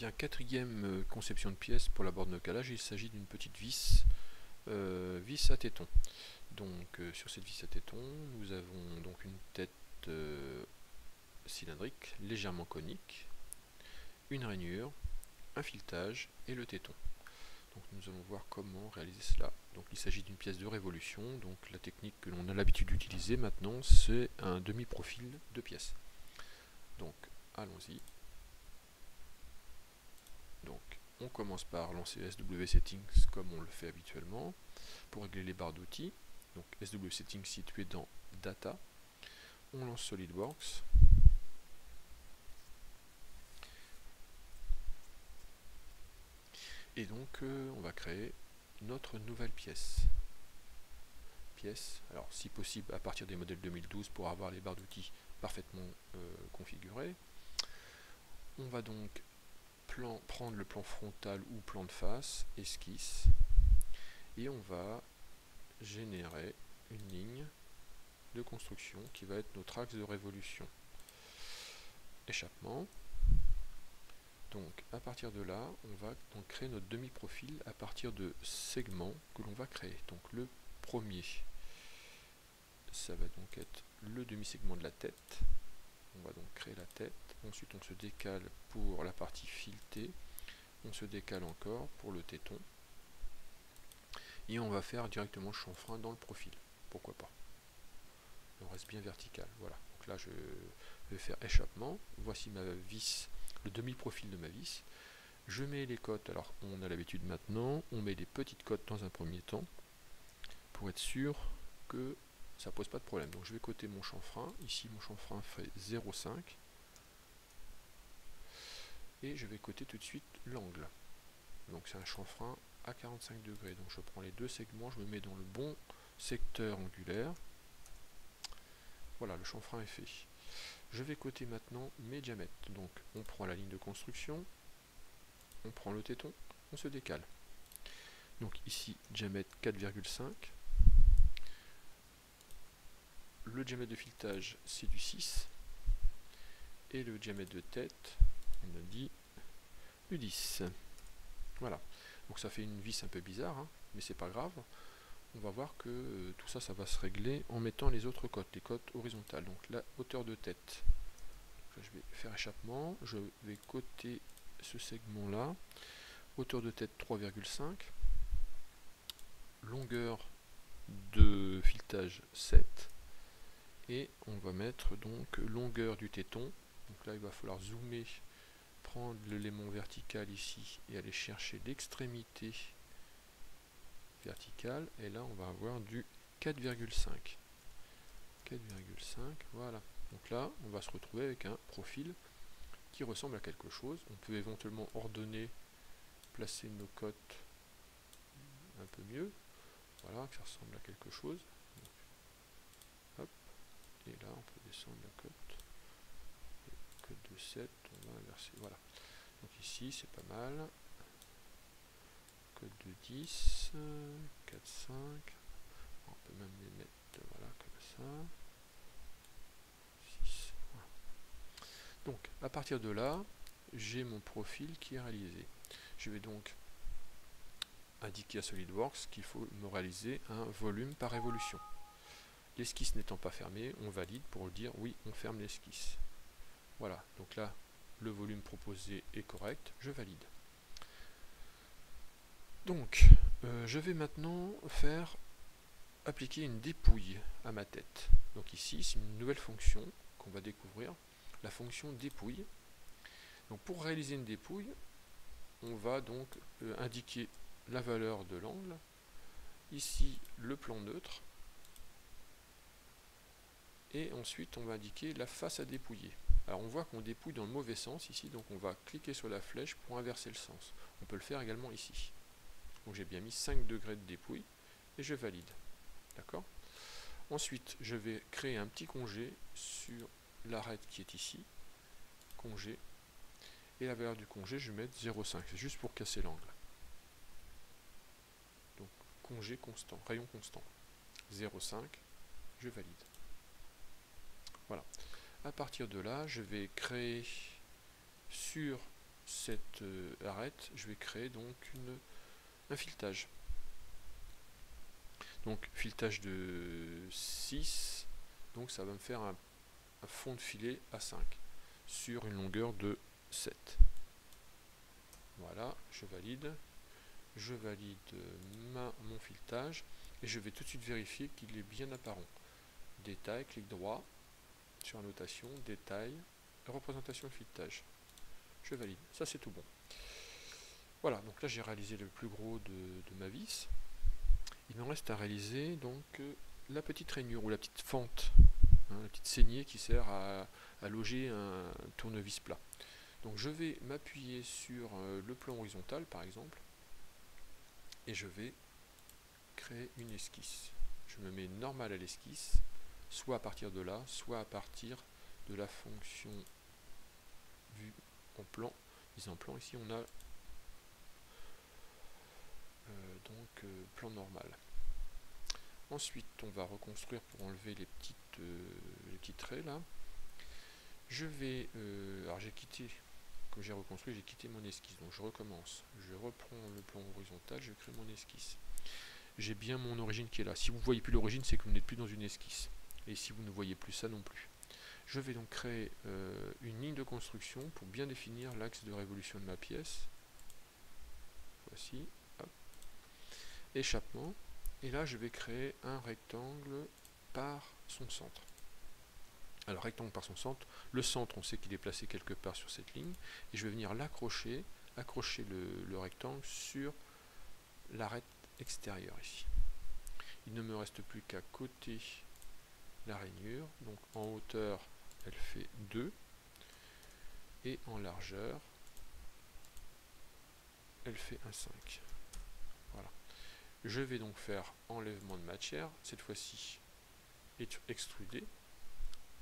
Bien, quatrième conception de pièce pour la borne de calage, il s'agit d'une petite vis, vis à téton. Donc sur cette vis à téton, nous avons donc une tête cylindrique, légèrement conique, une rainure, un filetage et le téton. Donc nous allons voir comment réaliser cela. Donc il s'agit d'une pièce de révolution, donc la technique que l'on a l'habitude d'utiliser maintenant, c'est un demi-profil de pièce. Donc allons-y. Donc on commence par lancer SW Settings comme on le fait habituellement pour régler les barres d'outils. Donc SW Settings situé dans Data. On lance SolidWorks. Et donc on va créer notre nouvelle pièce. Alors si possible à partir des modèles 2012 pour avoir les barres d'outils parfaitement configurées. On va donc prendre le plan frontal ou plan de face, esquisse, et on va générer une ligne de construction qui va être notre axe de révolution. Échappement. Donc à partir de là, on va donc créer notre demi-profil à partir de segments que l'on va créer. Donc le premier, ça va donc être le demi-segment de la tête. On va donc créer la tête. Ensuite on se décale pour la partie filetée. On se décale encore pour le téton. Et on va faire directement le chanfrein dans le profil. Pourquoi pas. On reste bien vertical. Voilà. Donc là je vais faire échappement. Voici ma vis, le demi-profil de ma vis. Je mets les cotes, alors on a l'habitude maintenant, on met des petites cotes dans un premier temps pour être sûr que ça pose pas de problème. Donc je vais coter mon chanfrein. Ici mon chanfrein fait 0,5 et je vais coter tout de suite l'angle. Donc c'est un chanfrein à 45 degrés. Donc je prends les deux segments, je me mets dans le bon secteur angulaire. Voilà, le chanfrein est fait. Je vais coter maintenant mes diamètres. Donc on prend la ligne de construction, on prend le téton, on se décale. Donc ici diamètre 4,5. Le diamètre de filetage c'est du 6. Et le diamètre de tête, on a dit du 10. Voilà. Donc ça fait une vis un peu bizarre, hein, mais c'est pas grave. On va voir que tout ça, ça va se régler en mettant les autres cotes, les cotes horizontales. Donc la hauteur de tête. Là, je vais faire échappement. Je vais coter ce segment-là. Hauteur de tête 3,5. Longueur de filetage 7. Et on va mettre donc longueur du téton. Donc là, il va falloir zoomer, prendre l'élément vertical ici et aller chercher l'extrémité verticale. Et là, on va avoir du 4,5. 4,5, voilà. Donc là, on va se retrouver avec un profil qui ressemble à quelque chose. On peut éventuellement ordonner, placer nos cotes un peu mieux. Voilà, que ça ressemble à quelque chose. Donc, hop. Et là, on peut descendre la cote. Cote de 7, on va inverser. Voilà. Donc ici, c'est pas mal. Cote de 10, 4, 5. On peut même les mettre, voilà, comme ça. 6. Voilà. Donc, à partir de là, j'ai mon profil qui est réalisé. Je vais donc indiquer à SolidWorks qu'il faut me réaliser un volume par révolution. L'esquisse n'étant pas fermée, on valide pour dire oui, on ferme l'esquisse. Voilà, donc là, le volume proposé est correct, je valide. Donc, je vais maintenant faire appliquer une dépouille à ma tête. Donc ici, c'est une nouvelle fonction qu'on va découvrir, la fonction dépouille. Donc pour réaliser une dépouille, on va donc indiquer la valeur de l'angle, ici le plan neutre, et ensuite on va indiquer la face à dépouiller. Alors on voit qu'on dépouille dans le mauvais sens ici, donc on va cliquer sur la flèche pour inverser le sens. On peut le faire également ici. Donc j'ai bien mis 5 degrés de dépouille, et je valide. D'accord ? Ensuite, je vais créer un petit congé sur l'arête qui est ici, congé, et la valeur du congé, je vais mettre 0,5, c'est juste pour casser l'angle. Donc, congé constant, rayon constant, 0,5, je valide. Voilà. À partir de là, je vais créer sur cette arête, je vais créer donc un filetage. Donc filetage de 6, donc ça va me faire un fond de filet à 5 sur une longueur de 7. Voilà, je valide mon filetage et je vais tout de suite vérifier qu'il est bien apparent. Détail, clic droit sur annotation, détail, représentation de filetage. Je valide, ça c'est tout bon. Voilà, donc là j'ai réalisé le plus gros de ma vis. Il me reste à réaliser donc la petite rainure ou la petite fente, hein, la petite saignée qui sert à loger un tournevis plat. Donc je vais m'appuyer sur le plan horizontal par exemple et je vais créer une esquisse. Je me mets normal à l'esquisse, soit à partir de là, soit à partir de la fonction vue en plan, mise en plan. Ici on a plan normal. Ensuite on va reconstruire pour enlever les petits traits là. Je vais, alors j'ai quitté, comme j'ai reconstruit, j'ai quitté mon esquisse, donc je recommence. Je reprends le plan horizontal, je crée mon esquisse. J'ai bien mon origine qui est là. Si vous ne voyez plus l'origine, c'est que vous n'êtes plus dans une esquisse. Et si vous ne voyez plus ça non plus. Je vais donc créer une ligne de construction pour bien définir l'axe de révolution de ma pièce. Voici. Hop. Échappement. Et là, je vais créer un rectangle par son centre. Alors, rectangle par son centre. Le centre, on sait qu'il est placé quelque part sur cette ligne. Et je vais venir l'accrocher, accrocher le rectangle sur l'arête extérieure ici. Il ne me reste plus qu'à côté la rainure. Donc, en hauteur, elle fait 2. Et en largeur, elle fait un 5. Voilà. Je vais donc faire enlèvement de matière, cette fois-ci extrudé.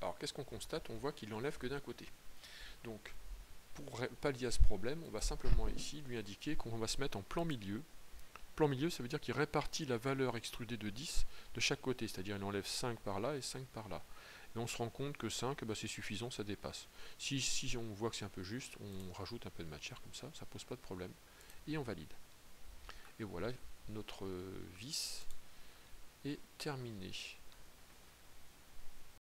Alors qu'est-ce qu'on constate? On voit qu'il n'enlève que d'un côté. Donc pour pallier à ce problème, on va simplement ici lui indiquer qu'on va se mettre en plan milieu. Plan milieu, ça veut dire qu'il répartit la valeur extrudée de 10 de chaque côté, c'est-à-dire il enlève 5 par là et 5 par là. Et on se rend compte que 5, bah, c'est suffisant, ça dépasse. Si on voit que c'est un peu juste, on rajoute un peu de matière comme ça pose pas de problème. Et on valide. Et voilà, notre vis est terminée.